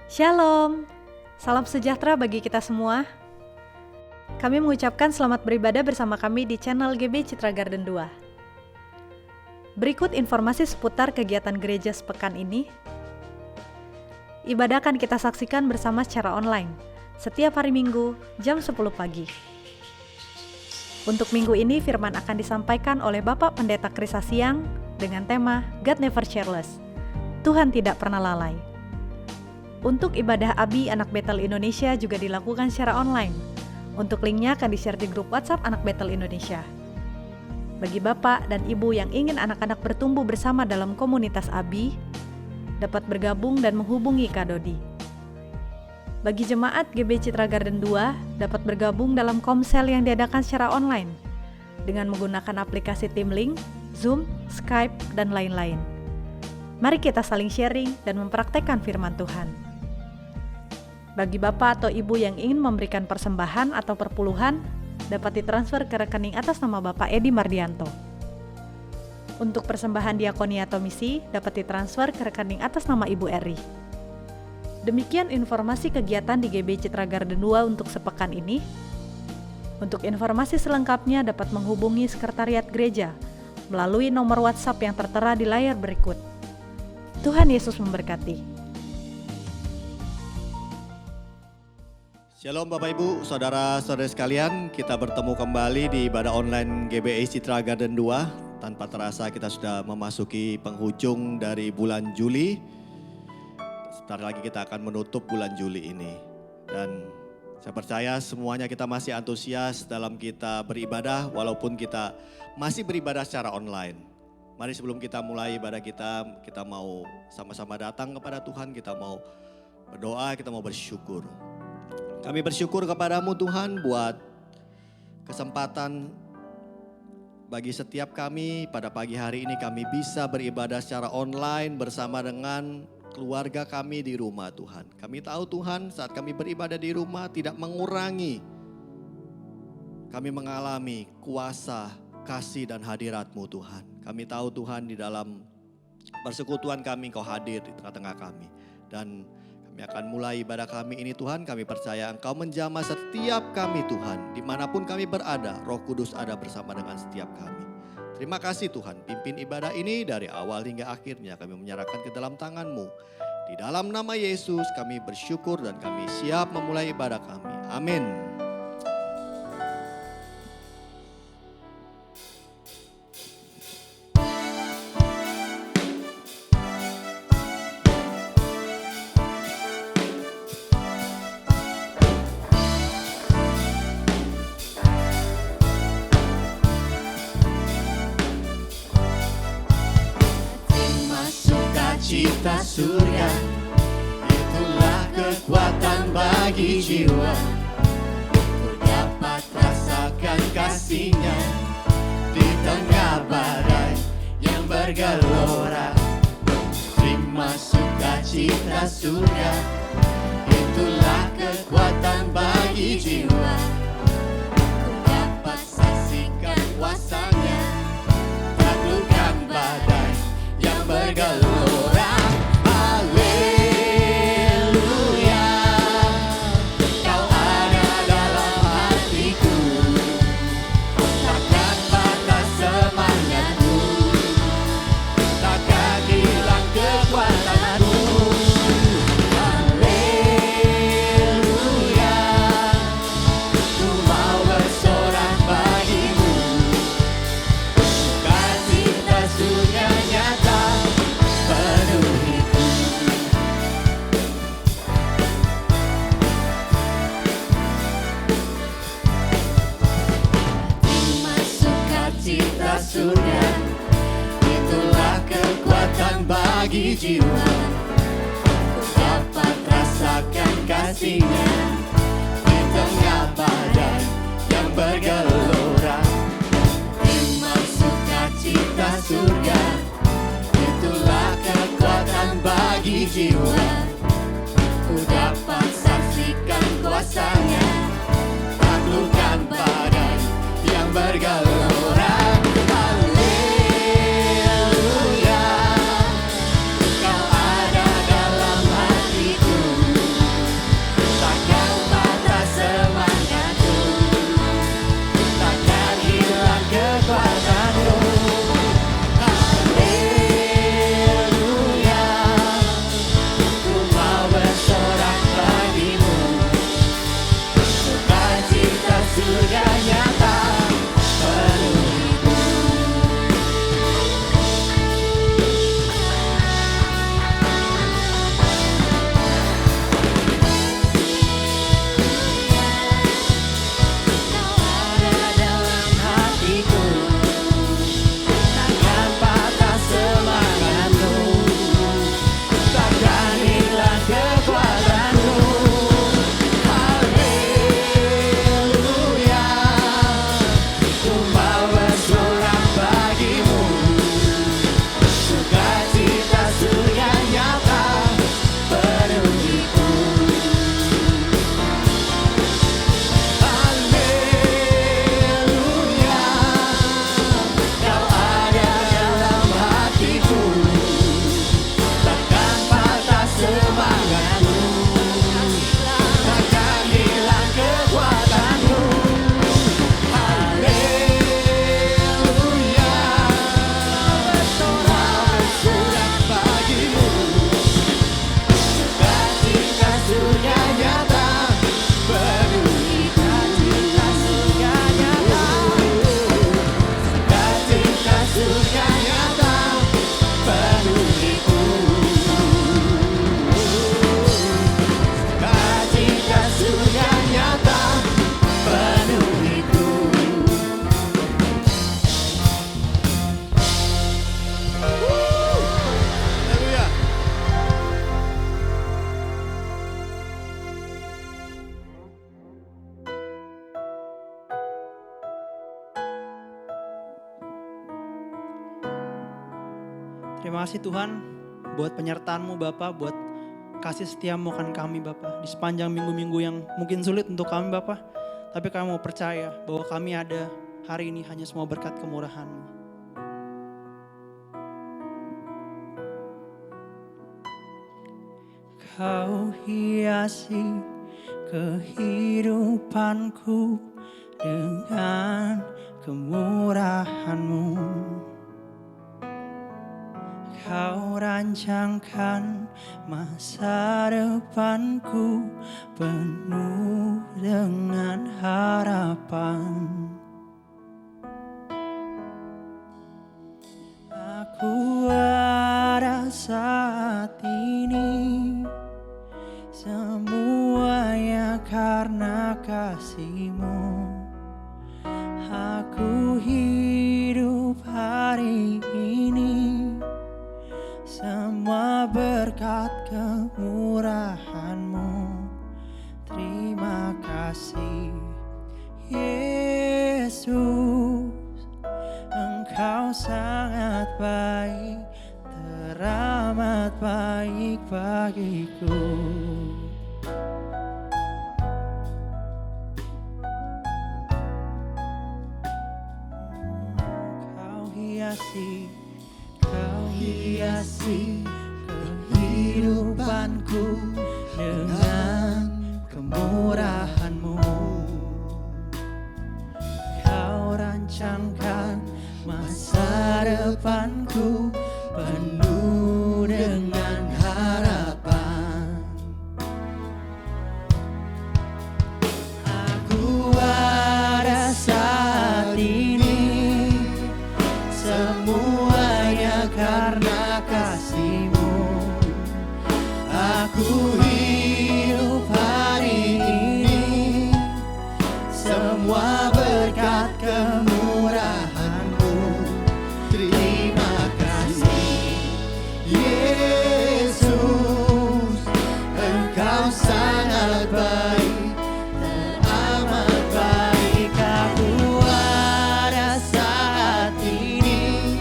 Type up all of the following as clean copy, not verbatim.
Shalom, salam sejahtera bagi kita semua. Kami mengucapkan selamat beribadah bersama kami di channel GB Citra Garden 2. Berikut informasi seputar kegiatan gereja sepekan ini. Ibadah akan kita saksikan bersama secara online, setiap hari Minggu, jam 10 pagi. Untuk minggu ini, firman akan disampaikan oleh Bapak Pendeta Kris Hasiang dengan tema God Never Careless, Tuhan tidak pernah lalai. Untuk ibadah Abi Anak Betel Indonesia juga dilakukan secara online. Untuk linknya akan di-share di grup WhatsApp Anak Betel Indonesia. Bagi Bapak dan Ibu yang ingin anak-anak bertumbuh bersama dalam komunitas Abi, dapat bergabung dan menghubungi Kak Dodi. Bagi jemaat GB Citra Garden 2, dapat bergabung dalam komsel yang diadakan secara online dengan menggunakan aplikasi TeamLink, Zoom, Skype, dan lain-lain. Mari kita saling sharing dan mempraktekkan firman Tuhan. Bagi Bapak atau Ibu yang ingin memberikan persembahan atau perpuluhan, dapat ditransfer ke rekening atas nama Bapak Edi Mardianto. Untuk persembahan diakoni atau misi, dapat ditransfer ke rekening atas nama Ibu Eri. Demikian informasi kegiatan di GB Citra Garden 2 untuk sepekan ini. Untuk informasi selengkapnya dapat menghubungi Sekretariat Gereja melalui nomor WhatsApp yang tertera di layar berikut. Tuhan Yesus memberkati. Shalom Bapak Ibu, Saudara-saudara sekalian, kita bertemu kembali di ibadah online GBI Citra Garden 2. Tanpa terasa kita sudah memasuki penghujung dari bulan Juli. Sebentar lagi kita akan menutup bulan Juli ini. Dan saya percaya semuanya kita masih antusias dalam kita beribadah walaupun kita masih beribadah secara online. Mari sebelum kita mulai ibadah kita mau sama-sama datang kepada Tuhan, kita mau berdoa, kita mau bersyukur. Kami bersyukur kepadamu Tuhan buat kesempatan bagi setiap kami pada pagi hari ini kami bisa beribadah secara online bersama dengan keluarga kami di rumah Tuhan. Kami tahu Tuhan saat kami beribadah di rumah tidak mengurangi kami mengalami kuasa, kasih dan hadirat-Mu Tuhan. Kami tahu Tuhan di dalam persekutuan kami Engkau hadir di tengah-tengah kami. Dan kami akan mulai ibadah kami ini Tuhan, kami percaya Engkau menjamah setiap kami Tuhan. Dimanapun kami berada, Roh Kudus ada bersama dengan setiap kami. Terima kasih Tuhan, pimpin ibadah ini dari awal hingga akhirnya kami menyerahkan ke dalam tangan-Mu. Di dalam nama Yesus kami bersyukur dan kami siap memulai ibadah kami. Amin. Cita surga, itulah kekuatan bagi jiwa. Ku dapat rasakan kasih-Nya di tengah badai yang bergelora. Terima sukacita surga, itulah kekuatan bagi jiwa. Ku dapat saksikan kuasa-Nya, taklukkan badai yang bergelora. Surga, itulah kekuatan bagi jiwa. Ku dapat rasakan kasih-Nya di tengah badai yang bergelora. Terima sukacita surga, itulah kekuatan bagi jiwa. Ku dapat saksikan kuasa-Nya, taklukkan badai yang bergelora. Haleluya, Kau ada dalam hatiku. Terima kasih Tuhan buat penyertaan-Mu Bapa, buat kasih setia-Mu akan kami Bapa. Di sepanjang minggu-minggu yang mungkin sulit untuk kami Bapa, tapi kami mau percaya bahwa kami ada hari ini hanya semua berkat kemurahan-Mu. Kau hiasi kehidupanku dengan kemurahan-Mu. Kau rancangkan masa depanku penuh dengan harapan. Aku ada saat ini, semuanya karena kasih-Mu. Aku hidup hari ini, semua berkat kemurahan-Mu. Terima kasih Yesus, Engkau sangat baik, teramat baik bagiku. Kau hiasi kehidupanku dengan kemurahan-Mu. Kau rancangkan masa depanku penuh dengan harapan. Aku ada saat ini, semuanya karena kasih-Mu. Aku hidup hari ini, semua berkat kemurahan-Mu. Terima kasih Yesus, Engkau sangat baik, teramat baik. Aku ada saat ini,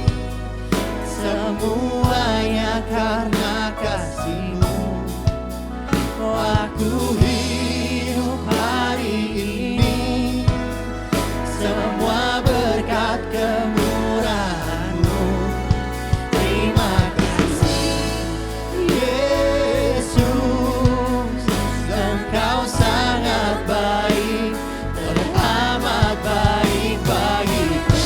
semuanya karena kasih-Mu. Oh, aku hidup hari ini, semua berkat kemurahan-Mu. Terima kasih Yesus, Engkau sangat baik, teramat baik bagiku.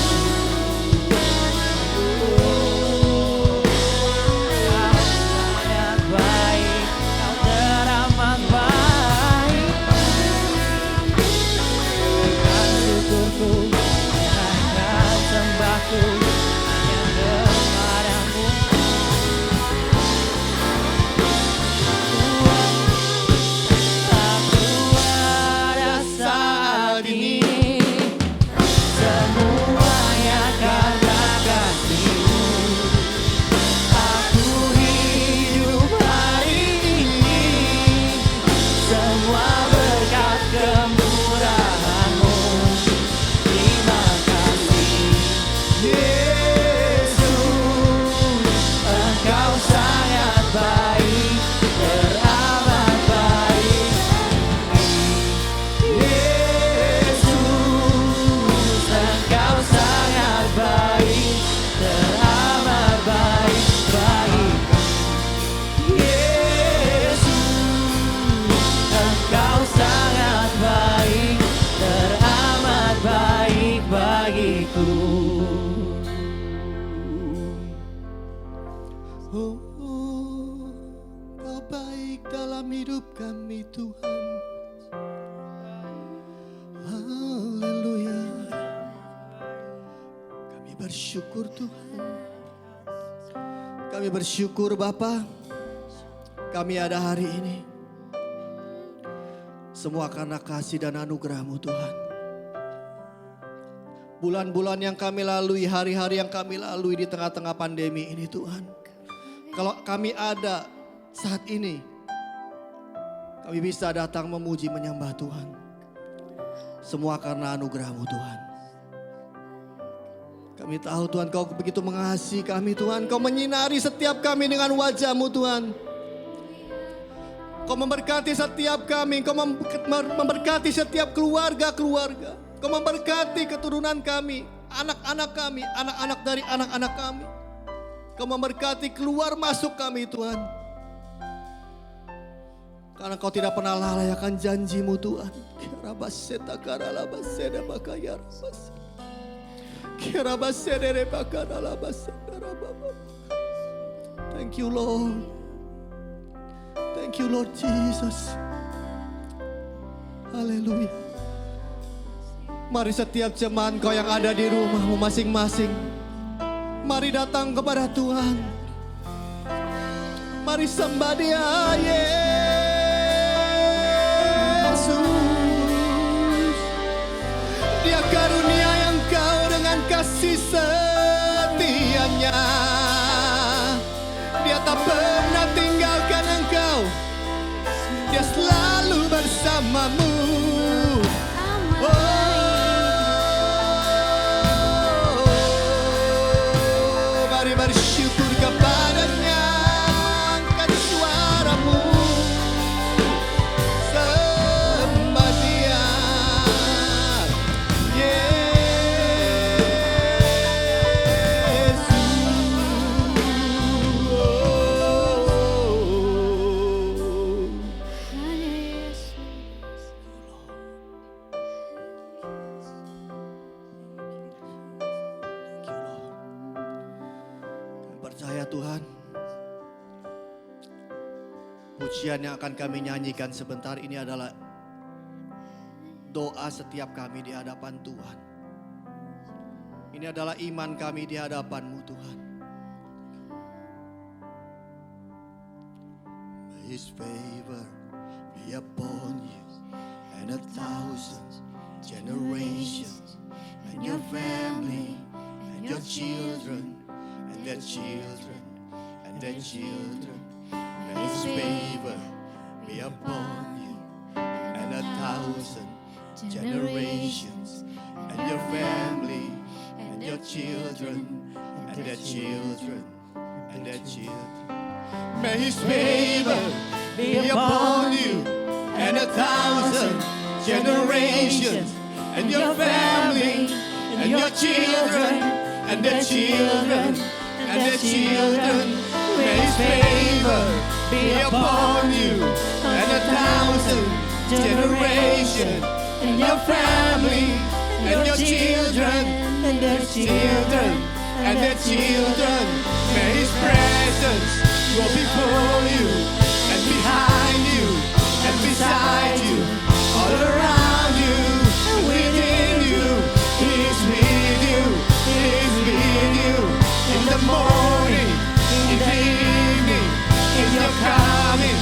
Sangat baik, Kau teramat baik. Dengan syukurku, dengan sembahku hanya kepada-Mu. Aku ada saat ini, semuanya karena kasih-Mu. Aku hidup hari ini, semua berkat kemurahan-Mu. Terima kasih Yesus, Engkau sangat baik, teramat baik. Yesus, Engkau sangat baik, teramat baik bagiku. Yesus, Engkau sangat baik, teramat baik bagiku. Oh, Kau baik dalam hidup kami Tuhan. Haleluya. Kami bersyukur Tuhan. Kami bersyukur Bapa, kami ada hari ini. Semua karena kasih dan anugerah-Mu Tuhan. Bulan-bulan yang kami lalui, hari-hari yang kami lalui di tengah-tengah pandemi ini Tuhan. Kalau kami ada saat ini, kami bisa datang memuji menyembah Tuhan. Semua karena anugerah-Mu Tuhan. Kami Kami tahu Tuhan Kau begitu mengasihi kami Tuhan. Kau menyinari setiap kami dengan wajah-Mu Tuhan. Kau memberkati setiap kami. Kau memberkati setiap keluarga-keluarga. Kau memberkati keturunan kami, anak-anak kami, anak-anak dari anak-anak kami. Kau memberkati keluar masuk kami Tuhan. Karena Kau tidak pernah lalai akan janji-Mu Tuhan. Thank you Lord. Thank you Lord Jesus. Haleluya. Mari setiap jemaat Kau yang ada di rumahmu masing-masing, mari datang kepada Tuhan. Mari sembah Dia Yesus. Dia karunia yang Kau dengan kasih setianya. Dia tak pernah tinggalkan engkau. Dia selalu bersamamu. Mari bersyukur kepadanya, angkat suaramu, sembah Dia. Percaya Tuhan, pujian yang akan kami nyanyikan sebentar ini adalah doa setiap kami di hadapan Tuhan. Ini adalah iman kami di hadapan-Mu Tuhan. May His favor be upon you and 1,000 generations and your family and your children and their children and their children. May His favor be upon you and 1,000 generations and your family and your children and their children and their children. May His favor be upon you and 1,000 generations and your family and your children and their children and their children. May His favor be upon you and 1,000 generations and your family and your children and their children and their children. May His presence go before you and behind you and beside you, all around you and within you. He is with you, He is with you in the morning, in the evening, in your coming,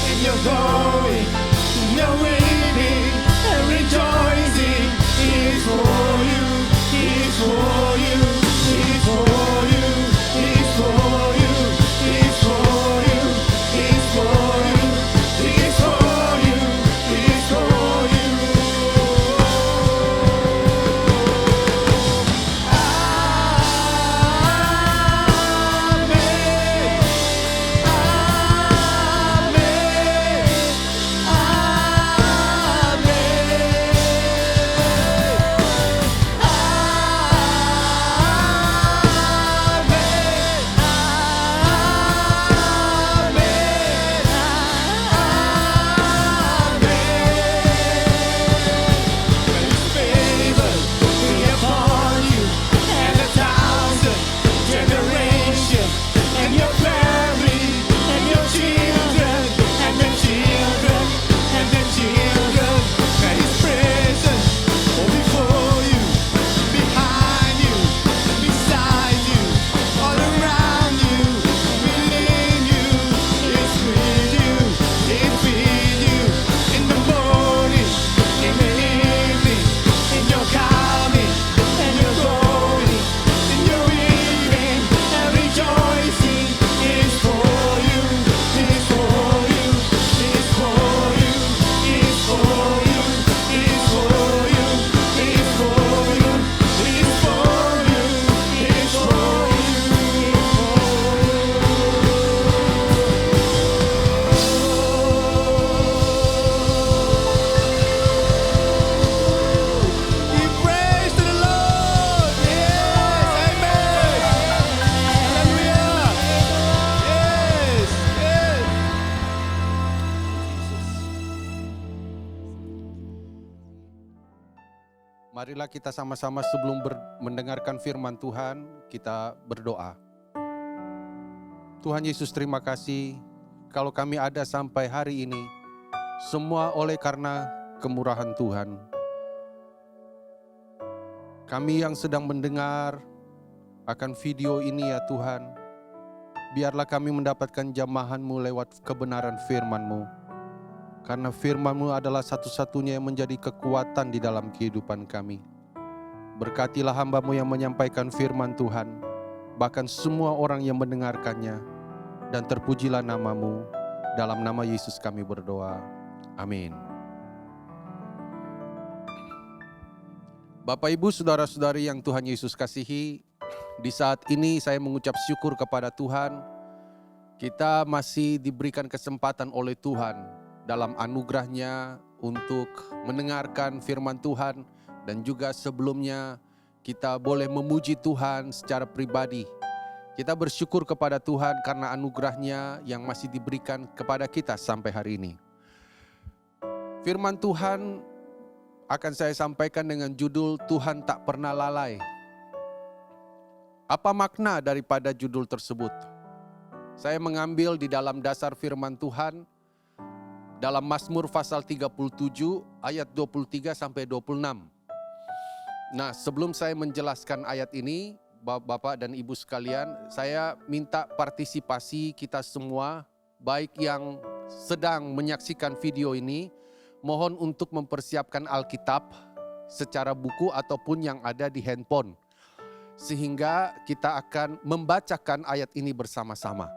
in your going, in your weeping and rejoicing. He is for you, He is for you, He is for you, He is for you, He is for you, He is Marilah kita sama-sama sebelum mendengarkan firman Tuhan, kita berdoa. Tuhan Yesus, terima kasih kalau kami ada sampai hari ini, semua oleh karena kemurahan Tuhan. Kami yang sedang mendengar akan video ini ya Tuhan, biarlah kami mendapatkan jamahan-Mu lewat kebenaran firman-Mu. Karena firman-Mu adalah satu-satunya yang menjadi kekuatan di dalam kehidupan kami. Berkatilah hamba-Mu yang menyampaikan firman Tuhan, bahkan semua orang yang mendengarkannya, dan terpujilah nama-Mu. Dalam nama Yesus kami berdoa. Amin. Bapak, Ibu, saudara-saudari yang Tuhan Yesus kasihi, di saat ini saya mengucap syukur kepada Tuhan. Kita masih diberikan kesempatan oleh Tuhan dalam anugerahnya untuk mendengarkan firman Tuhan, dan juga sebelumnya kita boleh memuji Tuhan secara pribadi. Kita bersyukur kepada Tuhan karena anugerahnya yang masih diberikan kepada kita sampai hari ini. Firman Tuhan akan saya sampaikan dengan judul Tuhan tak pernah lalai. Apa makna daripada judul tersebut? Saya mengambil di dalam dasar firman Tuhan dalam Mazmur pasal 37 ayat 23 sampai 26. Nah, sebelum saya menjelaskan ayat ini, Bapak dan Ibu sekalian, saya minta partisipasi kita semua, baik yang sedang menyaksikan video ini, mohon untuk mempersiapkan Alkitab secara buku ataupun yang ada di handphone. Sehingga kita akan membacakan ayat ini bersama-sama.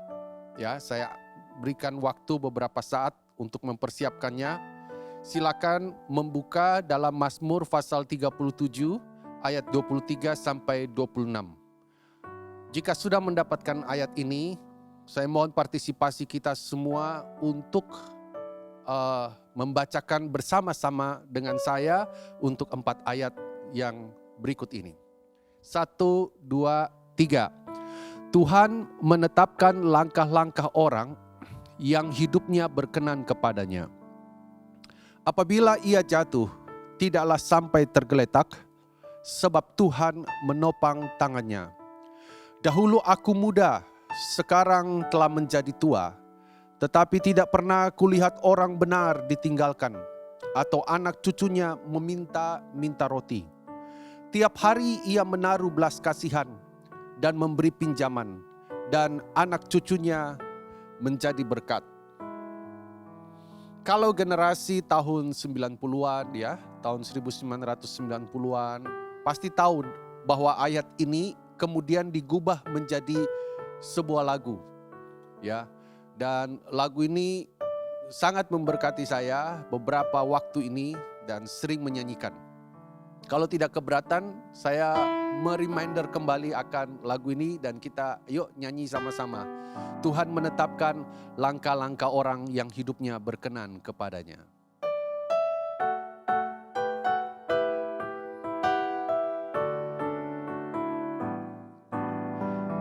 Ya, saya berikan waktu beberapa saat untuk mempersiapkannya. Silakan membuka dalam Mazmur pasal 37 ayat 23 sampai 26. Jika sudah mendapatkan ayat ini, saya mohon partisipasi kita semua untuk membacakan bersama-sama dengan saya untuk 4 ayat yang berikut ini. 1, 2, 3. Tuhan menetapkan langkah-langkah orang yang hidupnya berkenan kepadanya. Apabila ia jatuh, tidaklah sampai tergeletak, sebab Tuhan menopang tangannya. Dahulu aku muda, sekarang telah menjadi tua, tetapi tidak pernah kulihat orang benar ditinggalkan, atau anak cucunya meminta-minta roti. Tiap hari ia menaruh belas kasihan dan memberi pinjaman, dan anak cucunya menjadi berkat. Kalau generasi tahun 90-an ya, tahun 1990-an, pasti tahu bahwa ayat ini kemudian digubah menjadi sebuah lagu. Ya. Dan lagu ini sangat memberkati saya beberapa waktu ini dan sering menyanyikan. Kalau tidak keberatan, saya mereminder kembali akan lagu ini dan kita yuk nyanyi sama-sama. Tuhan menetapkan langkah-langkah orang yang hidupnya berkenan kepadanya.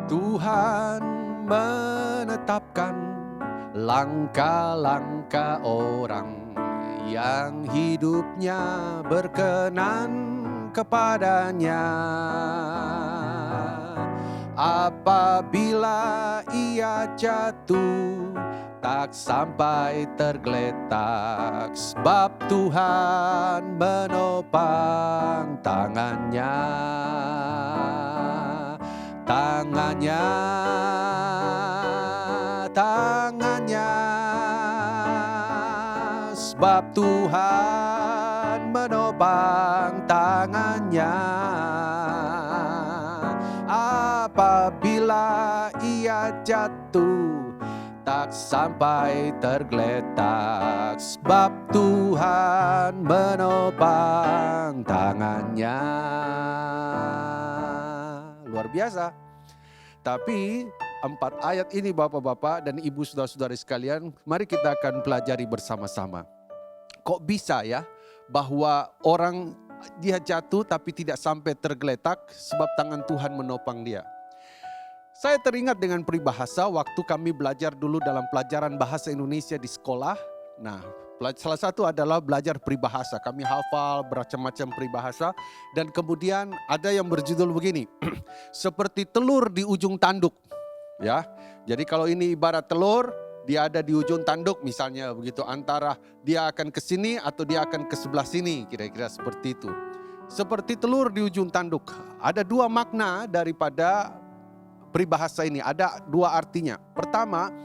Tuhan menetapkan langkah-langkah orang yang hidupnya berkenan kepadanya. Apabila ia jatuh, tak sampai tergeletak, sebab Tuhan menopang tangannya. Tangannya, tangannya, sebab Tuhan menopang tangannya. Apabila ia jatuh, tak sampai tergeletak, sebab Tuhan menopang tangannya. Luar biasa. Tapi 4 ayat ini Bapak-bapak dan Ibu saudara-saudari sekalian, mari kita akan pelajari bersama-sama. Kok bisa ya bahwa orang dia jatuh tapi tidak sampai tergeletak sebab tangan Tuhan menopang dia. Saya teringat dengan peribahasa waktu kami belajar dulu dalam pelajaran bahasa Indonesia di sekolah. Nah, Salah satu adalah belajar peribahasa. Kami hafal bermacam-macam peribahasa. Dan kemudian ada yang berjudul begini. Seperti telur di ujung tanduk. Ya, jadi kalau ini ibarat telur, dia ada di ujung tanduk misalnya begitu. Antara dia akan ke sini atau dia akan ke sebelah sini. Kira-kira seperti itu. Seperti telur di ujung tanduk. Ada dua makna daripada peribahasa ini. Ada dua artinya. Pertama,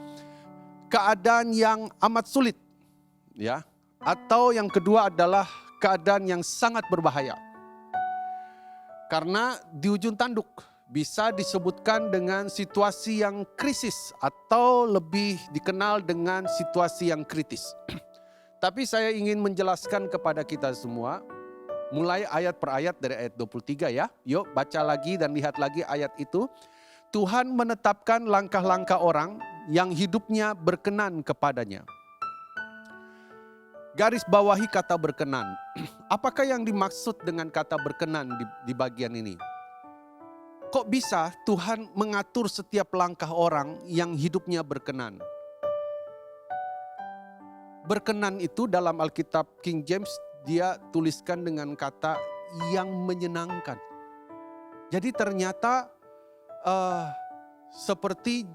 keadaan yang amat sulit. Ya, atau yang kedua adalah keadaan yang sangat berbahaya. Karena di ujung tanduk bisa disebutkan dengan situasi yang krisis atau lebih dikenal dengan situasi yang kritis. Tapi saya ingin menjelaskan kepada kita semua mulai ayat per ayat dari ayat 23 ya. Yuk baca lagi dan lihat lagi ayat itu. Tuhan menetapkan langkah-langkah orang yang hidupnya berkenan kepadanya. Garis bawahi kata berkenan. Apakah yang dimaksud dengan kata berkenan di bagian ini? Kok bisa Tuhan mengatur setiap langkah orang yang hidupnya berkenan? Berkenan itu dalam Alkitab King James dia tuliskan dengan kata yang menyenangkan. Jadi ternyata seperti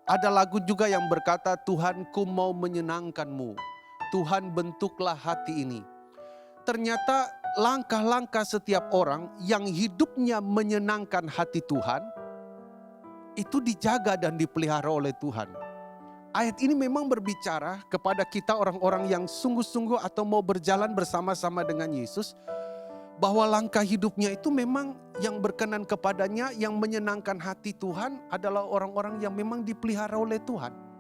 ada lagu juga yang berkata Tuhanku mau menyenangkanmu. Tuhan bentuklah hati ini. Ternyata langkah-langkah setiap orang yang hidupnya menyenangkan hati Tuhan, itu dijaga dan dipelihara oleh Tuhan. Ayat ini memang berbicara kepada kita orang-orang yang sungguh-sungguh atau mau berjalan bersama-sama dengan Yesus, bahwa langkah hidupnya itu memang yang berkenan kepadanya, yang menyenangkan hati Tuhan adalah orang-orang yang memang dipelihara oleh Tuhan.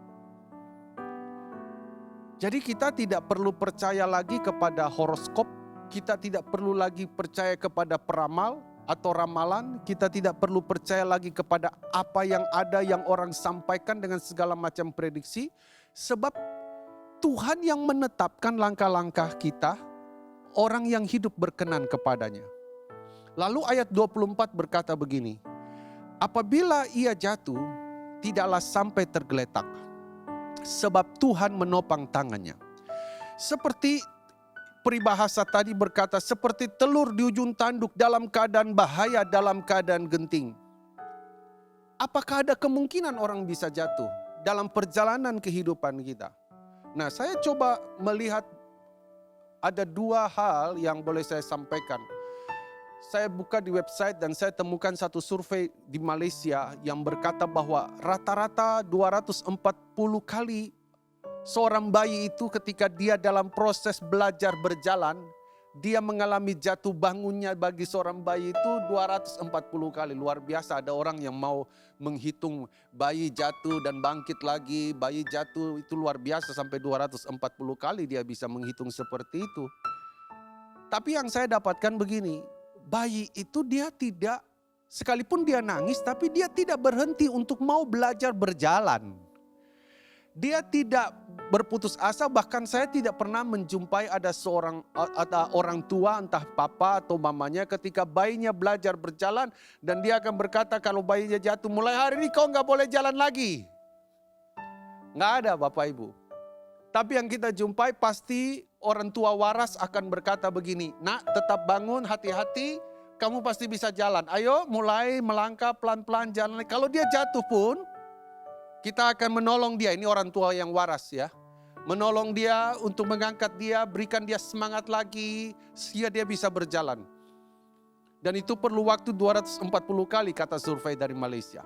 Jadi kita tidak perlu percaya lagi kepada horoskop, kita tidak perlu lagi percaya kepada peramal atau ramalan, kita tidak perlu percaya lagi kepada apa yang ada yang orang sampaikan dengan segala macam prediksi. Sebab Tuhan yang menetapkan langkah-langkah kita, orang yang hidup berkenan kepadanya. Lalu ayat 24 berkata begini, apabila ia jatuh, tidaklah sampai tergeletak. Sebab Tuhan menopang tangannya. Seperti peribahasa tadi berkata, seperti telur di ujung tanduk dalam keadaan bahaya, dalam keadaan genting. Apakah ada kemungkinan orang bisa jatuh dalam perjalanan kehidupan kita? Nah, saya coba melihat ada dua hal yang boleh saya sampaikan. Saya buka di website dan saya temukan satu survei di Malaysia yang berkata bahwa rata-rata 240 kali seorang bayi itu ketika dia dalam proses belajar berjalan, dia mengalami jatuh bangunnya bagi seorang bayi itu 240 kali. Luar biasa, ada orang yang mau menghitung bayi jatuh dan bangkit lagi, bayi jatuh itu luar biasa sampai 240 kali dia bisa menghitung seperti itu. Tapi yang saya dapatkan begini, bayi itu dia tidak, sekalipun dia nangis, tapi dia tidak berhenti untuk mau belajar berjalan. Dia tidak berputus asa, bahkan saya tidak pernah menjumpai ada orang tua, entah papa atau mamanya ketika bayinya belajar berjalan. Dan dia akan berkata kalau bayinya jatuh, mulai hari ini kau gak boleh jalan lagi. Gak ada Bapak Ibu. Tapi yang kita jumpai pasti orang tua waras akan berkata begini, nak tetap bangun, hati-hati, kamu pasti bisa jalan. Ayo mulai melangkah pelan-pelan jalan. Kalau dia jatuh pun, kita akan menolong dia. Ini orang tua yang waras ya. Menolong dia untuk mengangkat dia, berikan dia semangat lagi, sehingga dia bisa berjalan. Dan itu perlu waktu 240 kali kata survei dari Malaysia.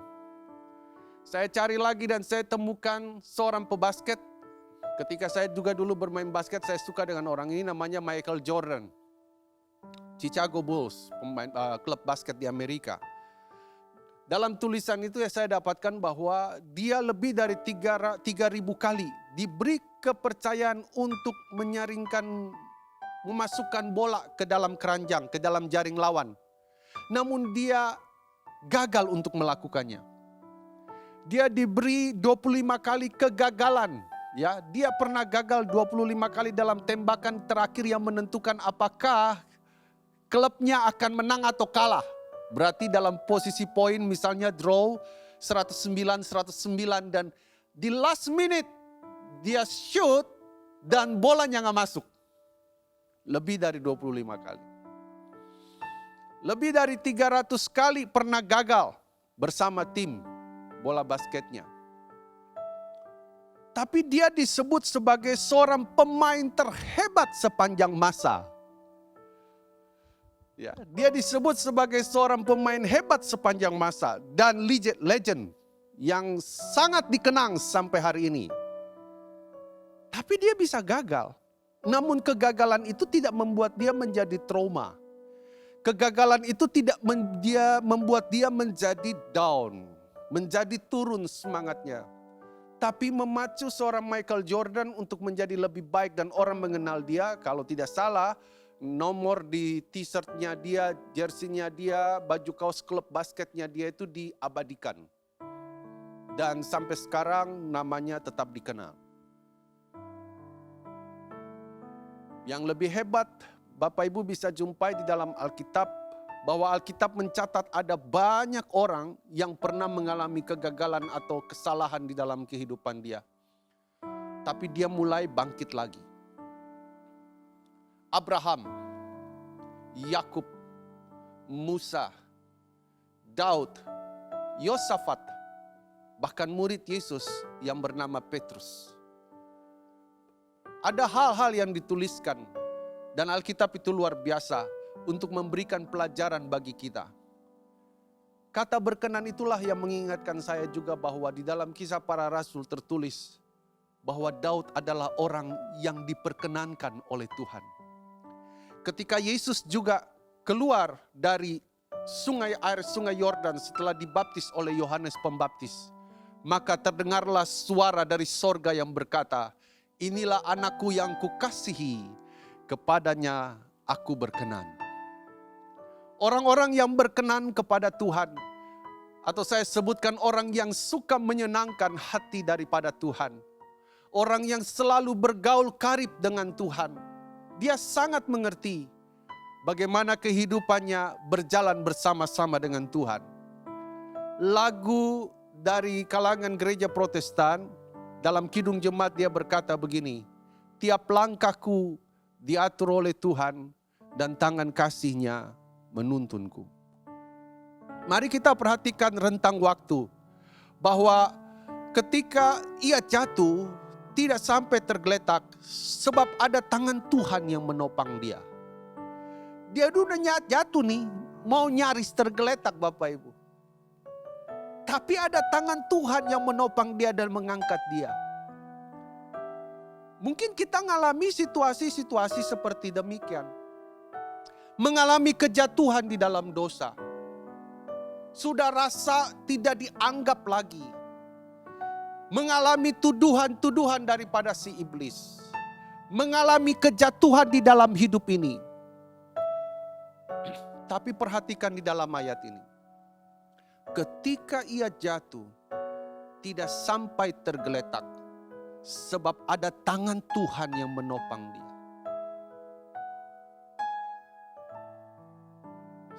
Saya cari lagi dan saya temukan seorang pebasket. Ketika saya juga dulu bermain basket, saya suka dengan orang ini namanya Michael Jordan. Chicago Bulls, pemain klub basket di Amerika. Dalam tulisan itu ya saya dapatkan bahwa dia lebih dari 3.000 kali diberi kepercayaan untuk menyaringkan, memasukkan bola ke dalam keranjang, ke dalam jaring lawan. Namun dia gagal untuk melakukannya. Dia diberi 25 kali kegagalan. Ya, dia pernah gagal 25 kali dalam tembakan terakhir yang menentukan apakah klubnya akan menang atau kalah. Berarti dalam posisi poin misalnya draw 109 dan di last minute dia shoot dan bolanya nggak masuk. Lebih dari 25 kali. Lebih dari 300 kali pernah gagal bersama tim bola basketnya. Tapi dia disebut sebagai seorang pemain terhebat sepanjang masa. Ya, dia disebut sebagai seorang pemain hebat sepanjang masa dan legend yang sangat dikenang sampai hari ini. Tapi dia bisa gagal. Namun kegagalan itu tidak membuat dia menjadi trauma. Kegagalan itu tidak membuat dia menjadi down, menjadi turun semangatnya. Tapi memacu seorang Michael Jordan untuk menjadi lebih baik dan orang mengenal dia. Kalau tidak salah, nomor di t-shirtnya dia, jersinya dia, baju kaos klub basketnya dia itu diabadikan. Dan sampai sekarang namanya tetap dikenal. Yang lebih hebat, Bapak Ibu bisa jumpai di dalam Alkitab, bahwa Alkitab mencatat ada banyak orang yang pernah mengalami kegagalan atau kesalahan di dalam kehidupan dia. Tapi dia mulai bangkit lagi. Abraham, Yakub, Musa, Daud, Yosafat, bahkan murid Yesus yang bernama Petrus. Ada hal-hal yang dituliskan dan Alkitab itu luar biasa untuk memberikan pelajaran bagi kita. Kata berkenan itulah yang mengingatkan saya juga bahwa di dalam Kisah Para Rasul tertulis bahwa Daud adalah orang yang diperkenankan oleh Tuhan. Ketika Yesus juga keluar dari air sungai Yordan setelah dibaptis oleh Yohanes Pembaptis, maka terdengarlah suara dari sorga yang berkata, "Inilah anakku yang kukasihi, kepadanya aku berkenan." Orang-orang yang berkenan kepada Tuhan, atau saya sebutkan orang yang suka menyenangkan hati daripada Tuhan. Orang yang selalu bergaul karib dengan Tuhan. Dia sangat mengerti bagaimana kehidupannya berjalan bersama-sama dengan Tuhan. Lagu dari kalangan gereja Protestan, dalam Kidung Jemaat dia berkata begini, "Tiap langkahku diatur oleh Tuhan dan tangan kasih-Nya menuntunku." Mari kita perhatikan rentang waktu bahwa ketika ia jatuh tidak sampai tergeletak sebab ada tangan Tuhan yang menopang dia. Dia udah jatuh nih, mau nyaris tergeletak Bapak Ibu. Tapi ada tangan Tuhan yang menopang dia dan mengangkat dia. Mungkin kita mengalami situasi-situasi seperti demikian. Mengalami kejatuhan di dalam dosa. Sudah rasa tidak dianggap lagi. Mengalami tuduhan-tuduhan daripada si iblis. Mengalami kejatuhan di dalam hidup ini. Tapi perhatikan di dalam ayat ini. Ketika ia jatuh, tidak sampai tergeletak. Sebab ada tangan Tuhan yang menopang dia.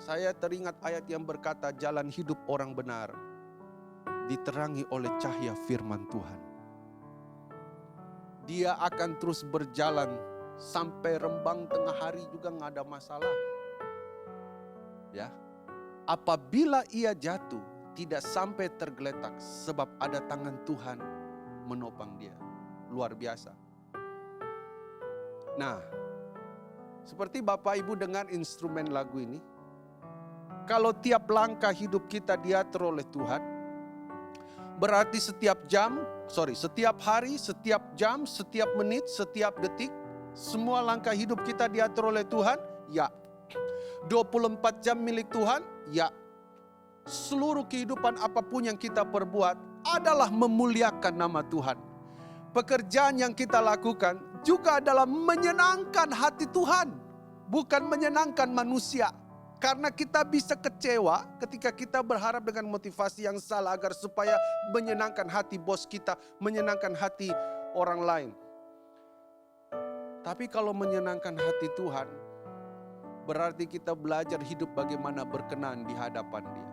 Saya teringat ayat yang berkata, jalan hidup orang benar diterangi oleh cahaya firman Tuhan. Dia akan terus berjalan sampai rembang tengah hari juga nggak ada masalah. Ya, apabila ia jatuh tidak sampai tergeletak sebab ada tangan Tuhan menopang dia. Luar biasa. Nah, seperti Bapak Ibu dengar instrumen lagu ini, kalau tiap langkah hidup kita diatur oleh Tuhan, berarti setiap hari, setiap jam, setiap menit, setiap detik, semua langkah hidup kita diatur oleh Tuhan? Ya. 24 jam milik Tuhan? Ya. Seluruh kehidupan apapun yang kita perbuat adalah memuliakan nama Tuhan. Pekerjaan yang kita lakukan juga adalah menyenangkan hati Tuhan, bukan menyenangkan manusia. Karena kita bisa kecewa ketika kita berharap dengan motivasi yang salah agar supaya menyenangkan hati bos kita, menyenangkan hati orang lain. Tapi kalau menyenangkan hati Tuhan, berarti kita belajar hidup bagaimana berkenan di hadapan Dia.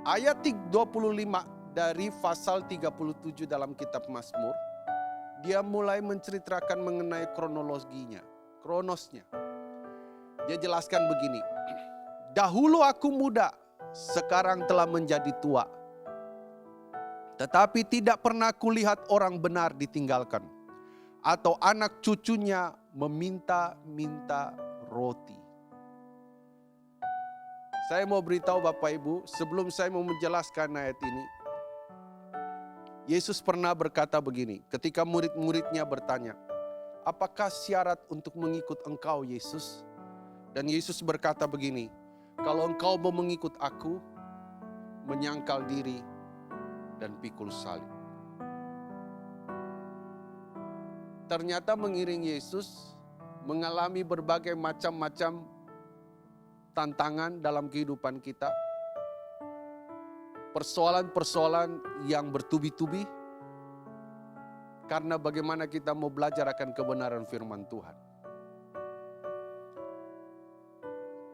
Ayat 25 dari pasal 37 dalam kitab Mazmur, dia mulai menceritakan mengenai kronosnya. Dia jelaskan begini, dahulu aku muda, sekarang telah menjadi tua. Tetapi tidak pernah kulihat orang benar ditinggalkan, atau anak cucunya meminta-minta roti. Saya mau beritahu Bapak Ibu, sebelum saya mau menjelaskan ayat ini, Yesus pernah berkata begini, ketika murid-muridnya bertanya, apakah syarat untuk mengikut engkau Yesus? Dan Yesus berkata begini, kalau engkau mau mengikut aku, menyangkal diri dan pikul salib. Ternyata mengiring Yesus mengalami berbagai macam-macam tantangan dalam kehidupan kita. Persoalan-persoalan yang bertubi-tubi. Karena bagaimana kita mau belajar akan kebenaran firman Tuhan.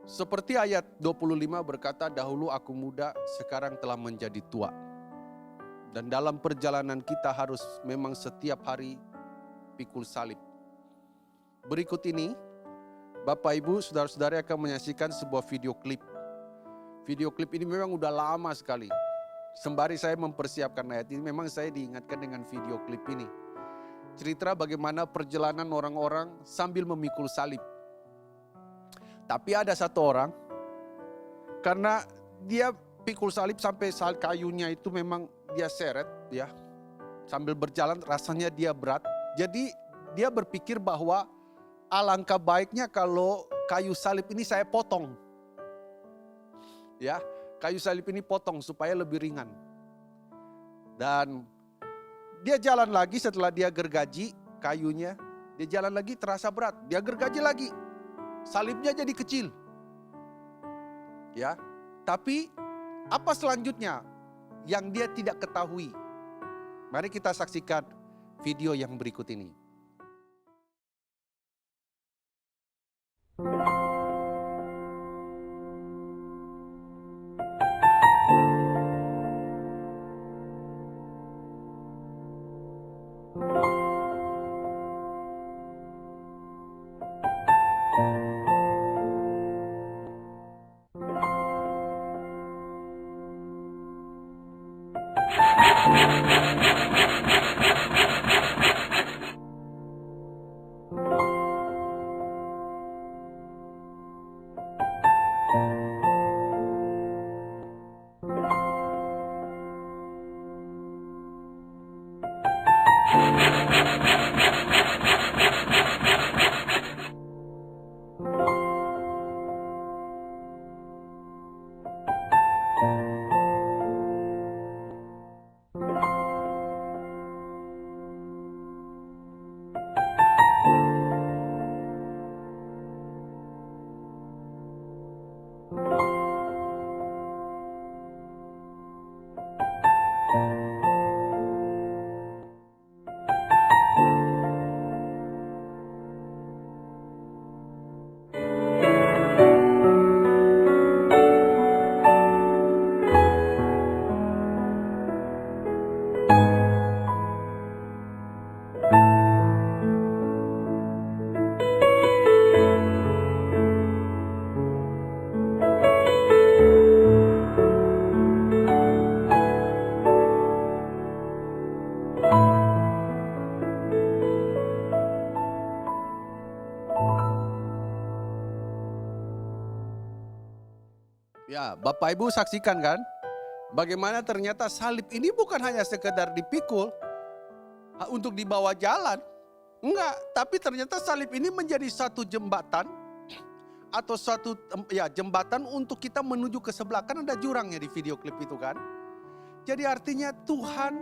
Seperti ayat 25 berkata, dahulu aku muda, sekarang telah menjadi tua. Dan dalam perjalanan kita harus memang setiap hari pikul salib. Berikut ini, Bapak Ibu, saudara-saudara akan menyaksikan sebuah video klip. Video klip ini memang udah lama sekali. Sembari saya mempersiapkan ayat ini, memang saya diingatkan dengan video klip ini. Cerita bagaimana perjalanan orang-orang sambil memikul salib. Tapi ada satu orang, karena dia pikul salib sampai kayunya itu memang dia seret, ya, sambil berjalan rasanya dia berat. Jadi dia berpikir bahwa alangkah baiknya kalau kayu salib ini saya potong. Ya, kayu salib ini potong supaya lebih ringan. Dan dia jalan lagi setelah dia gergaji kayunya, dia jalan lagi terasa berat, dia gergaji lagi. Salibnya jadi kecil. Ya, tapi apa selanjutnya yang dia tidak ketahui? Mari kita saksikan video yang berikut ini. Ya, Bapak Ibu saksikan kan? Bagaimana ternyata salib ini bukan hanya sekedar dipikul untuk dibawa jalan. Enggak, tapi ternyata salib ini menjadi satu jembatan atau suatu jembatan untuk kita menuju ke sebelah. Kan ada jurangnya di video klip itu kan. Jadi artinya Tuhan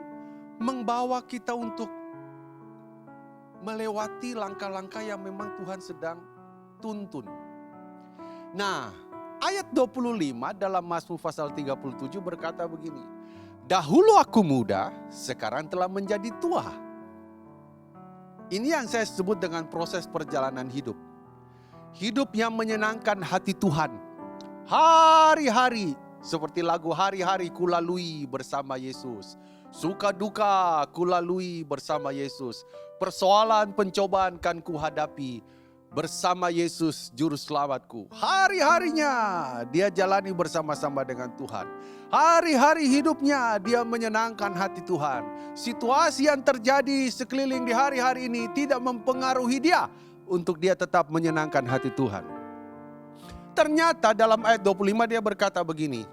membawa kita untuk melewati langkah-langkah yang memang Tuhan sedang tuntun. Nah, ayat 25 dalam Mazmur pasal 37 berkata begini. Dahulu aku muda, sekarang telah menjadi tua. Ini yang saya sebut dengan proses perjalanan hidup. Hidup yang menyenangkan hati Tuhan. Hari-hari, seperti lagu hari-hari kulalui bersama Yesus. Suka duka kulalui bersama Yesus. persoalan, pencobaan kan kuhadapi bersama Yesus Juru Selamatku. Hari-harinya dia jalani bersama-sama dengan Tuhan. Hari-hari hidupnya dia menyenangkan hati Tuhan. Situasi yang terjadi sekeliling di hari-hari ini tidak mempengaruhi dia untuk dia tetap menyenangkan hati Tuhan. Ternyata dalam ayat 25 dia berkata begini,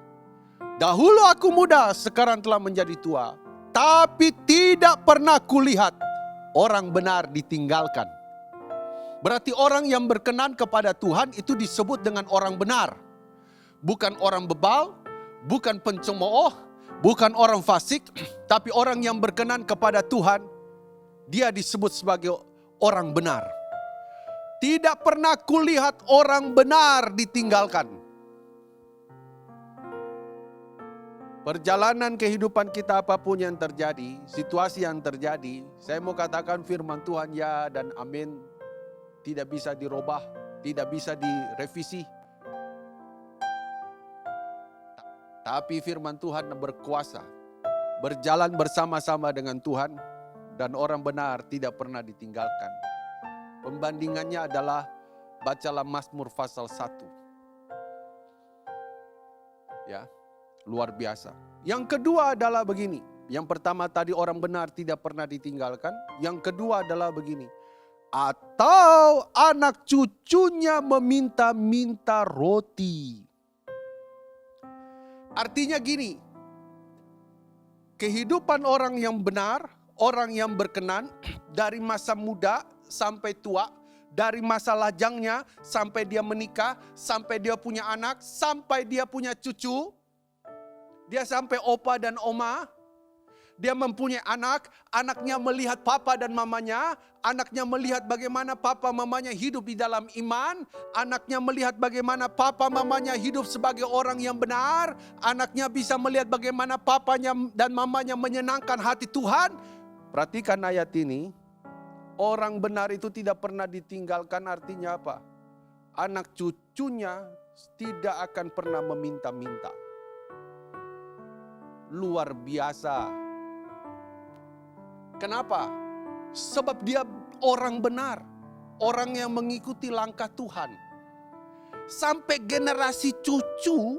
dahulu aku muda, sekarang telah menjadi tua, tapi tidak pernah kulihat orang benar ditinggalkan. Berarti orang yang berkenan kepada Tuhan itu disebut dengan orang benar. Bukan orang bebal, bukan pencemooh, bukan orang fasik, tapi orang yang berkenan kepada Tuhan, dia disebut sebagai orang benar. Tidak pernah kulihat orang benar ditinggalkan. Perjalanan kehidupan kita apapun yang terjadi, situasi yang terjadi, saya mau katakan firman Tuhan ya dan amin. Tidak bisa dirubah, tidak bisa direvisi. Tapi firman Tuhan berkuasa, berjalan bersama-sama dengan Tuhan, dan orang benar tidak pernah ditinggalkan. Pembandingannya adalah bacalah Mazmur pasal 1. Ya, luar biasa. Yang kedua adalah begini. Yang pertama tadi orang benar tidak pernah ditinggalkan. Yang kedua adalah begini. Atau anak cucunya meminta-minta roti. Artinya gini, kehidupan orang yang benar, orang yang berkenan dari masa muda sampai tua, dari masa lajangnya sampai dia menikah, sampai dia punya anak, sampai dia punya cucu, dia sampai opa dan oma, dia mempunyai anak, anaknya melihat papa dan mamanya, anaknya melihat bagaimana papa mamanya hidup di dalam iman, anaknya melihat bagaimana papa mamanya hidup sebagai orang yang benar, anaknya bisa melihat bagaimana papanya dan mamanya menyenangkan hati Tuhan. Perhatikan ayat ini, orang benar itu tidak pernah ditinggalkan, artinya apa? Anak cucunya tidak akan pernah meminta-minta. Luar biasa. Kenapa? Sebab dia orang benar, orang yang mengikuti langkah Tuhan. Sampai generasi cucu,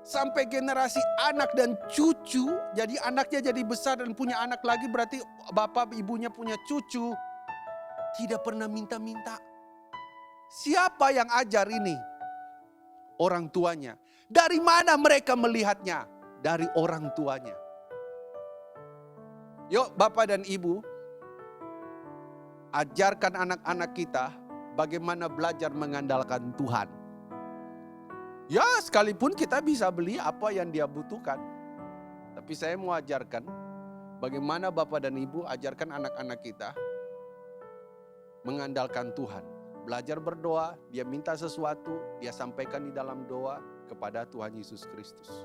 sampai generasi anak dan cucu, jadi anaknya jadi besar dan punya anak lagi, berarti bapak ibunya punya cucu. Tidak pernah minta-minta. Siapa yang ajar ini? Orang tuanya. Dari mana mereka melihatnya? Dari orang tuanya. Yuk bapak dan ibu, ajarkan anak-anak kita bagaimana belajar mengandalkan Tuhan. Ya sekalipun kita bisa beli apa yang dia butuhkan. Tapi saya mau ajarkan bagaimana bapak dan ibu ajarkan anak-anak kita mengandalkan Tuhan. Belajar berdoa, dia minta sesuatu, dia sampaikan di dalam doa kepada Tuhan Yesus Kristus.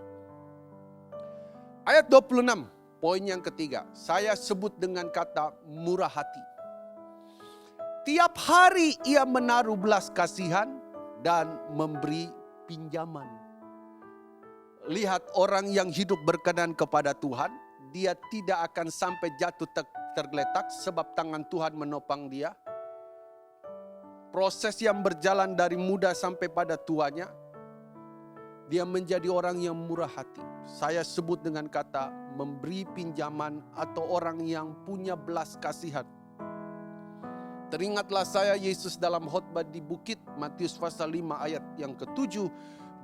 Ayat 26. Poin yang ketiga, saya sebut dengan kata murah hati. Tiap hari ia menaruh belas kasihan dan memberi pinjaman. Lihat orang yang hidup berkenan kepada Tuhan, dia tidak akan sampai jatuh tergeletak sebab tangan Tuhan menopang dia. Proses yang berjalan dari muda sampai pada tuanya, dia menjadi orang yang murah hati. Saya sebut dengan kata memberi pinjaman atau orang yang punya belas kasihan. Teringatlah saya Yesus dalam khotbah di bukit, Matius pasal 5 ayat yang ke-7.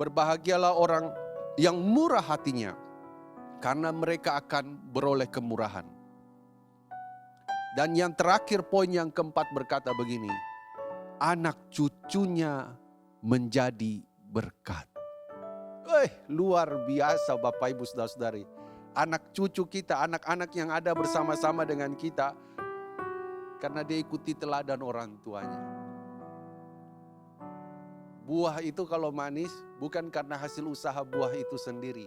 Berbahagialah orang yang murah hatinya, karena mereka akan beroleh kemurahan. Dan yang terakhir poin yang keempat berkata begini, anak cucunya menjadi berkat. Luar biasa Bapak Ibu Saudara-saudari. Anak cucu kita, anak-anak yang ada bersama-sama dengan kita, karena dia ikuti teladan orang tuanya. Buah itu kalau manis bukan karena hasil usaha buah itu sendiri,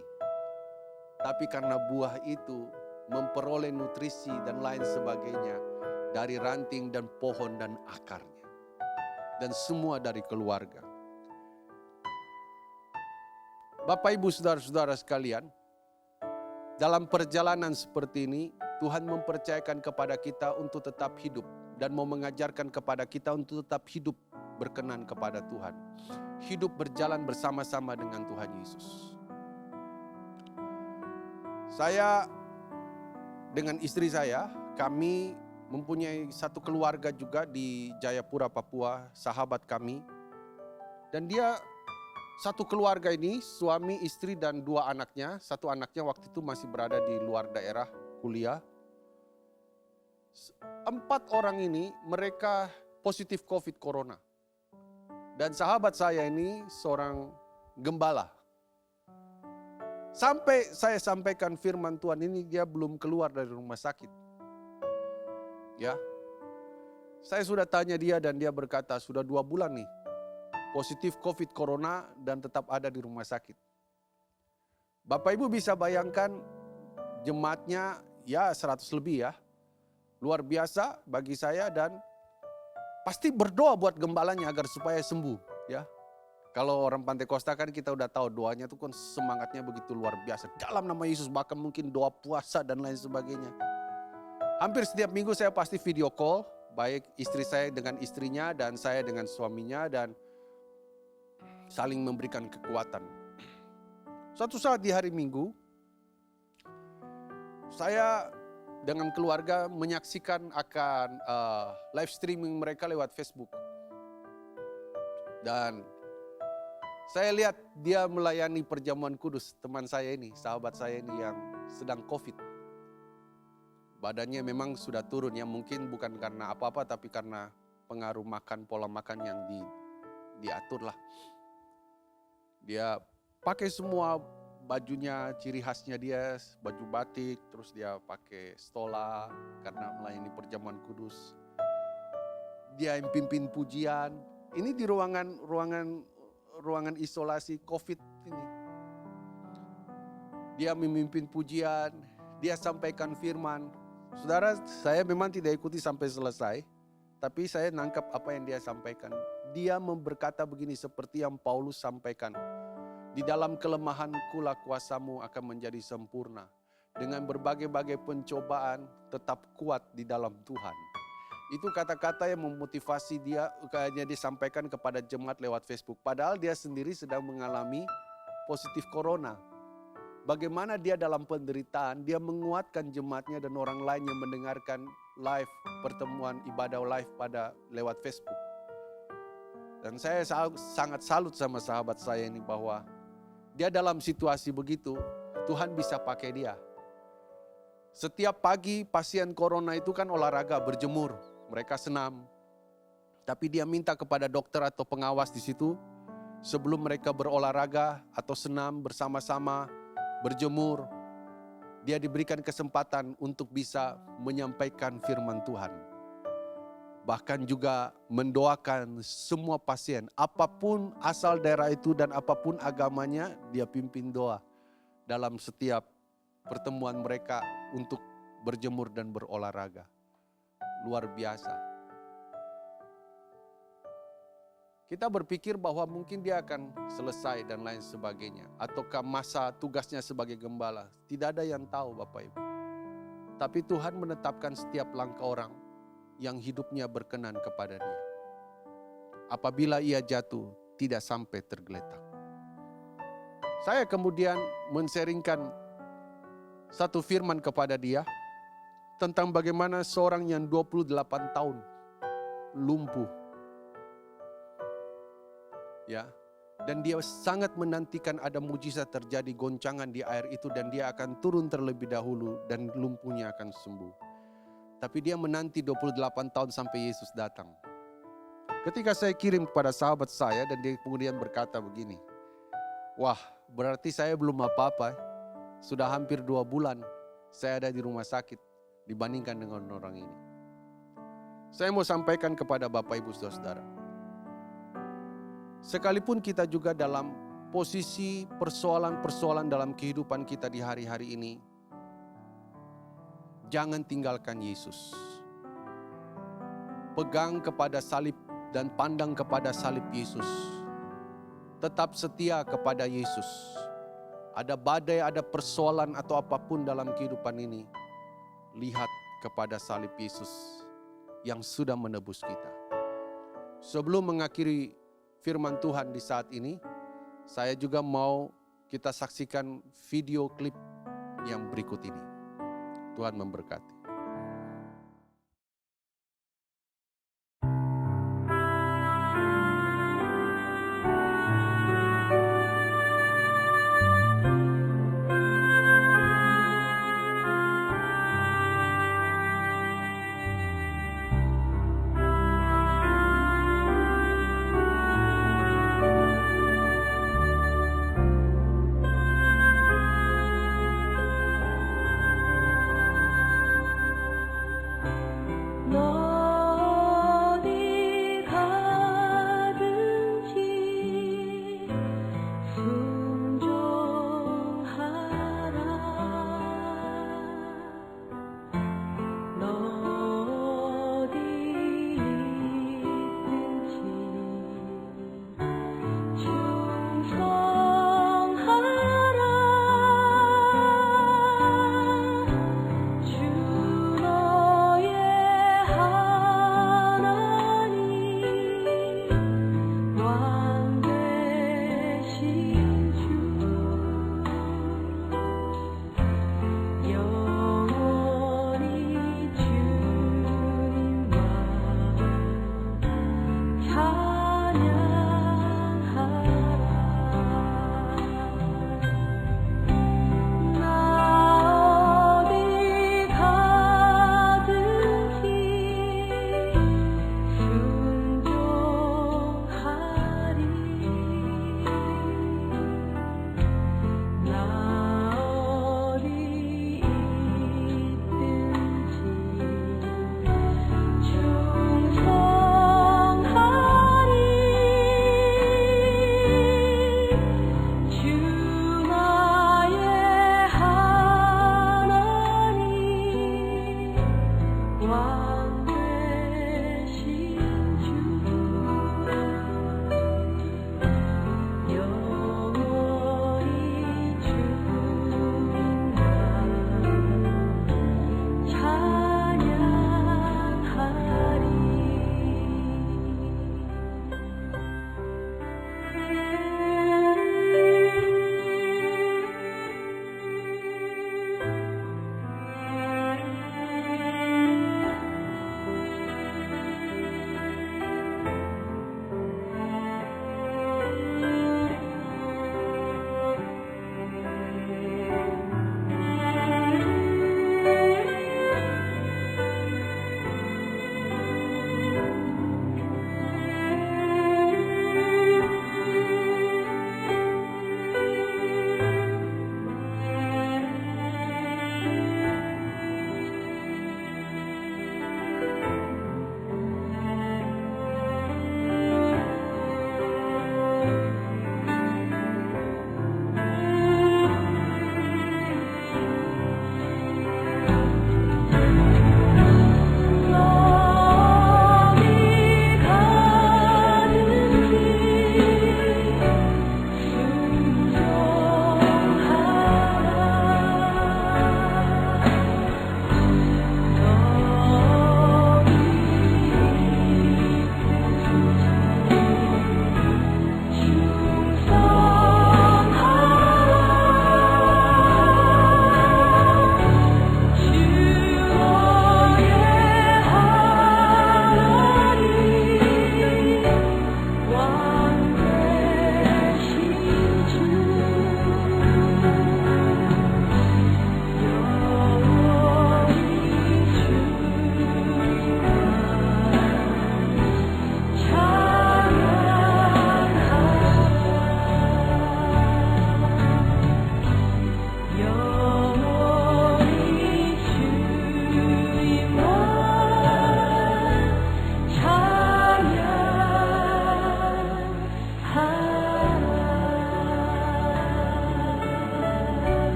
tapi karena buah itu memperoleh nutrisi dan lain sebagainya dari ranting dan pohon dan akarnya. Dan semua dari keluarga. Bapak Ibu Saudara-saudara sekalian, dalam perjalanan seperti ini Tuhan mempercayakan kepada kita untuk tetap hidup dan mau mengajarkan kepada kita untuk tetap hidup berkenan kepada Tuhan. Hidup berjalan bersama-sama dengan Tuhan Yesus. Saya dengan istri saya, kami mempunyai satu keluarga juga di Jayapura, Papua, sahabat kami. Dan dia satu keluarga ini, suami, istri, dan 2 anaknya. Satu anaknya waktu itu masih berada di luar daerah kuliah. 4 orang ini mereka positif COVID corona. Dan sahabat saya ini seorang gembala. Sampai saya sampaikan firman Tuhan ini, dia belum keluar dari rumah sakit. Ya, saya sudah tanya dia dan dia berkata sudah 2 bulan nih positif COVID corona dan tetap ada di rumah sakit. Bapak Ibu bisa bayangkan jemaatnya ya 100 lebih ya. Luar biasa bagi saya dan pasti berdoa buat gembalanya agar supaya sembuh ya. Kalau orang Pantai Kosta kan kita udah tahu doanya tuh kan semangatnya begitu luar biasa. Dalam nama Yesus, bahkan mungkin doa puasa dan lain sebagainya. Hampir setiap minggu saya pasti video call, baik istri saya dengan istrinya dan saya dengan suaminya dan saling memberikan kekuatan. Suatu saat di hari Minggu, saya dengan keluarga menyaksikan akan live streaming mereka lewat Facebook. Dan saya lihat dia melayani perjamuan kudus, teman saya ini, sahabat saya ini yang sedang COVID. Badannya memang sudah turun ya, mungkin bukan karena apa-apa tapi karena pengaruh makan, pola makan yang diatur lah. Dia pakai semua bajunya, ciri khasnya dia, baju batik, terus dia pakai stola karena melayani perjamuan kudus. Dia yang pimpin pujian, ini di ruangan isolasi COVID ini. Dia memimpin pujian, dia sampaikan firman. Saudara, saya memang tidak ikuti sampai selesai, tapi saya nangkap apa yang dia sampaikan. Dia berkata begini seperti yang Paulus sampaikan. Di dalam kelemahankulah kuasamu akan menjadi sempurna. Dengan berbagai-bagai pencobaan tetap kuat di dalam Tuhan. Itu kata-kata yang memotivasi dia, kayaknya disampaikan kepada jemaat lewat Facebook. Padahal dia sendiri sedang mengalami positif corona. Bagaimana dia dalam penderitaan, dia menguatkan jemaatnya dan orang lain yang mendengarkan live pertemuan ibadah live lewat Facebook. Dan saya sangat salut sama sahabat saya ini bahwa dia dalam situasi begitu, Tuhan bisa pakai dia. Setiap pagi pasien corona itu kan olahraga, berjemur. Mereka senam. Tapi dia minta kepada dokter atau pengawas di situ, sebelum mereka berolahraga atau senam bersama-sama, berjemur, dia diberikan kesempatan untuk bisa menyampaikan firman Tuhan. Bahkan juga mendoakan semua pasien, apapun asal daerah itu dan apapun agamanya, dia pimpin doa dalam setiap pertemuan mereka untuk berjemur dan berolahraga. Luar biasa. Kita berpikir bahwa mungkin dia akan selesai dan lain sebagainya. Ataukah masa tugasnya sebagai gembala. Tidak ada yang tahu Bapak Ibu. Tapi Tuhan menetapkan setiap langkah orang yang hidupnya berkenan kepada dia. Apabila ia jatuh, tidak sampai tergeletak. Saya kemudian men-sharingkan satu firman kepada dia tentang bagaimana seorang yang 28 tahun lumpuh. Ya, dan dia sangat menantikan ada mujizat terjadi, goncangan di air itu dan dia akan turun terlebih dahulu dan lumpuhnya akan sembuh. Tapi dia menanti 28 tahun sampai Yesus datang. Ketika saya kirim kepada sahabat saya dan dia kemudian berkata begini, wah berarti saya belum apa-apa, sudah hampir 2 bulan saya ada di rumah sakit dibandingkan dengan orang ini. Saya mau sampaikan kepada Bapak Ibu Saudara, sekalipun kita juga dalam posisi persoalan-persoalan dalam kehidupan kita di hari-hari ini, jangan tinggalkan Yesus. Pegang kepada salib dan pandang kepada salib Yesus. Tetap setia kepada Yesus. Ada badai, ada persoalan atau apapun dalam kehidupan ini, lihat kepada salib Yesus yang sudah menebus kita. Sebelum mengakhiri firman Tuhan di saat ini, saya juga mau kita saksikan video klip yang berikut ini. Tuhan memberkati.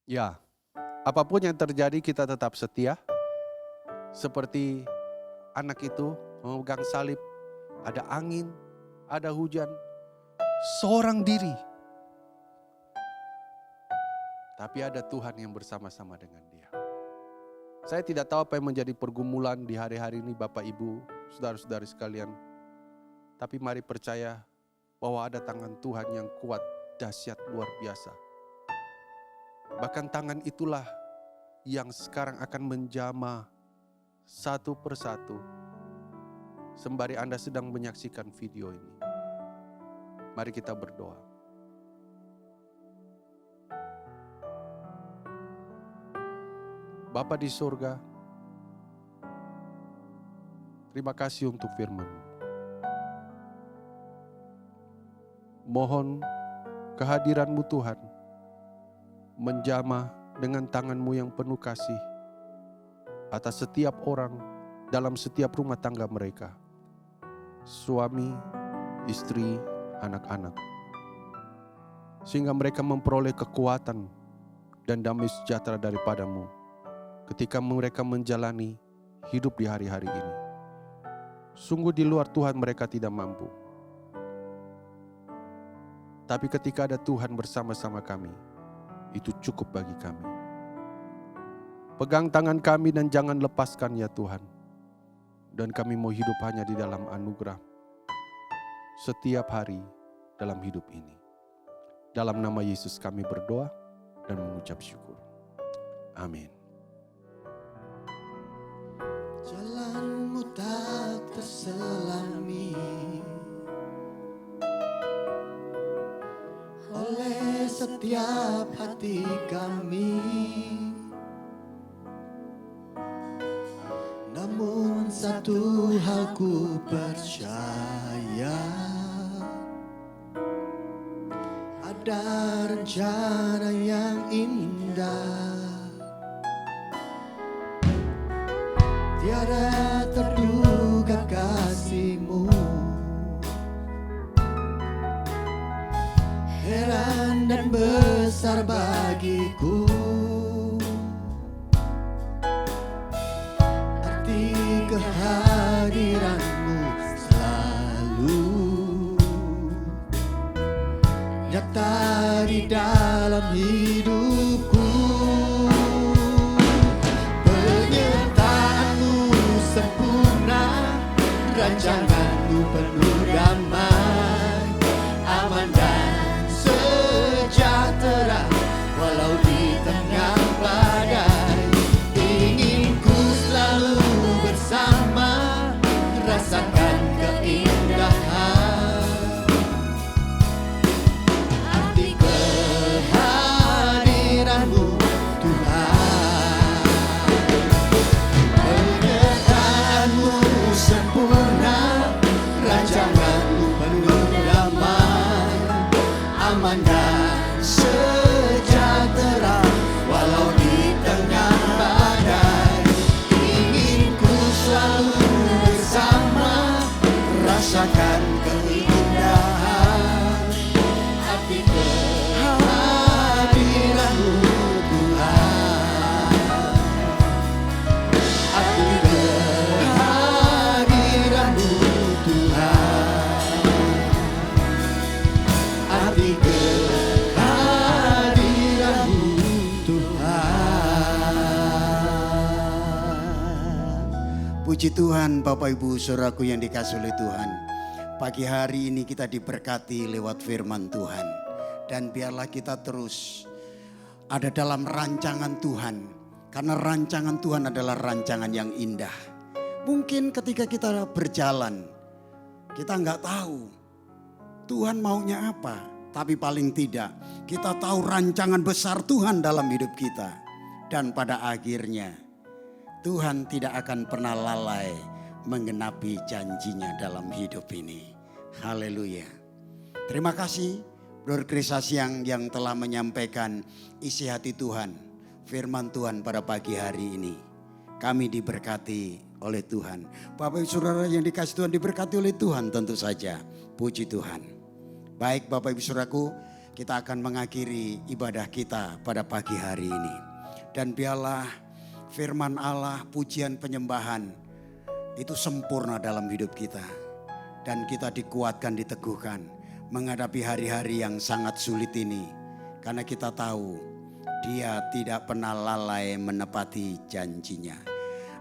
Ya, apapun yang terjadi kita tetap setia, Seperti anak itu memegang salib, ada angin, ada hujan, seorang diri. Tapi ada Tuhan yang bersama-sama dengan dia. Saya tidak tahu apa yang menjadi pergumulan di hari-hari ini Bapak Ibu, saudara-saudari sekalian. Tapi mari percaya bahwa ada tangan Tuhan yang kuat, dahsyat, luar biasa. Bahkan tangan itulah yang sekarang akan menjamah satu persatu. Sembari Anda sedang menyaksikan video ini. Mari kita berdoa. Bapa di surga, terima kasih untuk firman-Mu. Mohon kehadiran-Mu Tuhan menjamah dengan tangan-Mu yang penuh kasih atas setiap orang dalam setiap rumah tangga mereka. Suami, istri, anak-anak. Sehingga mereka memperoleh kekuatan dan damai sejahtera daripada-Mu ketika mereka menjalani hidup di hari-hari ini. Sungguh di luar Tuhan mereka tidak mampu. Tapi ketika ada Tuhan bersama-sama kami, itu cukup bagi kami. Pegang tangan kami dan jangan lepaskan ya Tuhan. Dan kami mau hidup hanya di dalam anugerah setiap hari dalam hidup ini. Dalam nama Yesus kami berdoa dan mengucap syukur. Amin. Jalanmu tak terselami oleh setiap hati kami. Namun satu hal ku percaya, ada rencana yang indah. Tiada terduga kasih-Mu, heran dan besar bagiku. Arti kehadiran-Mu selalu nyata di dalam hidupku. Rancangan-Mu penuh damai, aman dan sejahtera, walau di tengah badai. Ingin ku selalu bersama, rasakan keindahan. Arti kehadiran-Mu Tuhan, penyertaan-Mu sempurna, rancangan-Mu penuh damai, aman dan sejahtera, walau di tengah badai. Ingin ku selalu bersama, rasakan keindahan. Arti kehadiran-Mu Tuhan, arti kehadiran-Mu Tuhan, arti kehadiran-Mu Tuhan. Puji Tuhan Bapak Ibu Saudaraku yang dikasihi oleh Tuhan. Pagi hari ini kita diberkati lewat firman Tuhan. Dan biarlah kita terus ada dalam rancangan Tuhan. Karena rancangan Tuhan adalah rancangan yang indah. Mungkin ketika kita berjalan, kita nggak tahu Tuhan maunya apa. Tapi paling tidak kita tahu rancangan besar Tuhan dalam hidup kita. Dan pada akhirnya Tuhan tidak akan pernah lalai menggenapi janjinya dalam hidup ini. Haleluya. Terima kasih Brother Chris Asyang yang telah menyampaikan isi hati Tuhan. Firman Tuhan pada pagi hari ini. Kami diberkati oleh Tuhan. Bapak Ibu Saudara yang dikasihi Tuhan diberkati oleh Tuhan tentu saja. Puji Tuhan. Baik Bapak Ibu Saudaraku, kita akan mengakhiri ibadah kita pada pagi hari ini. Dan biarlah firman Allah, pujian penyembahan itu sempurna dalam hidup kita. Dan kita dikuatkan, diteguhkan menghadapi hari-hari yang sangat sulit ini. Karena kita tahu Dia tidak pernah lalai menepati janjinya.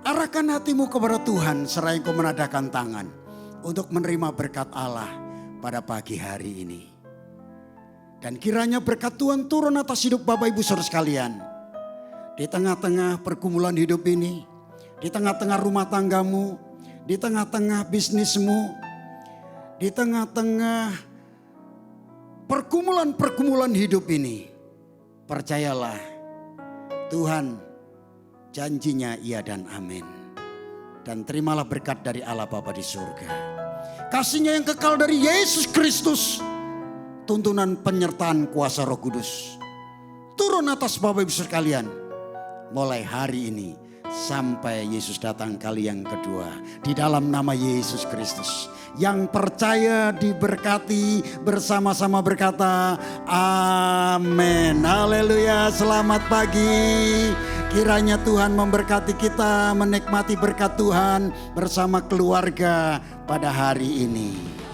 Arahkan hatimu kepada Tuhan, seraya engkau menadahkan tangan untuk menerima berkat Allah pada pagi hari ini. Dan kiranya berkat Tuhan turun atas hidup Bapak Ibu Saudara sekalian. Di tengah-tengah pergumulan hidup ini, di tengah-tengah rumah tanggamu, di tengah-tengah bisnismu, di tengah-tengah pergumulan-pergumulan hidup ini, percayalah Tuhan janjinya iya dan amin. Dan terimalah berkat dari Allah Bapa di surga. Kasihnya yang kekal dari Yesus Kristus. Tuntunan penyertaan kuasa Roh Kudus turun atas Bapak Ibu sekalian. Mulai hari ini sampai Yesus datang kali yang kedua. Di dalam nama Yesus Kristus. Yang percaya diberkati, bersama-sama berkata amin. Haleluya, selamat pagi. Kiranya Tuhan memberkati kita menikmati berkat Tuhan bersama keluarga pada hari ini.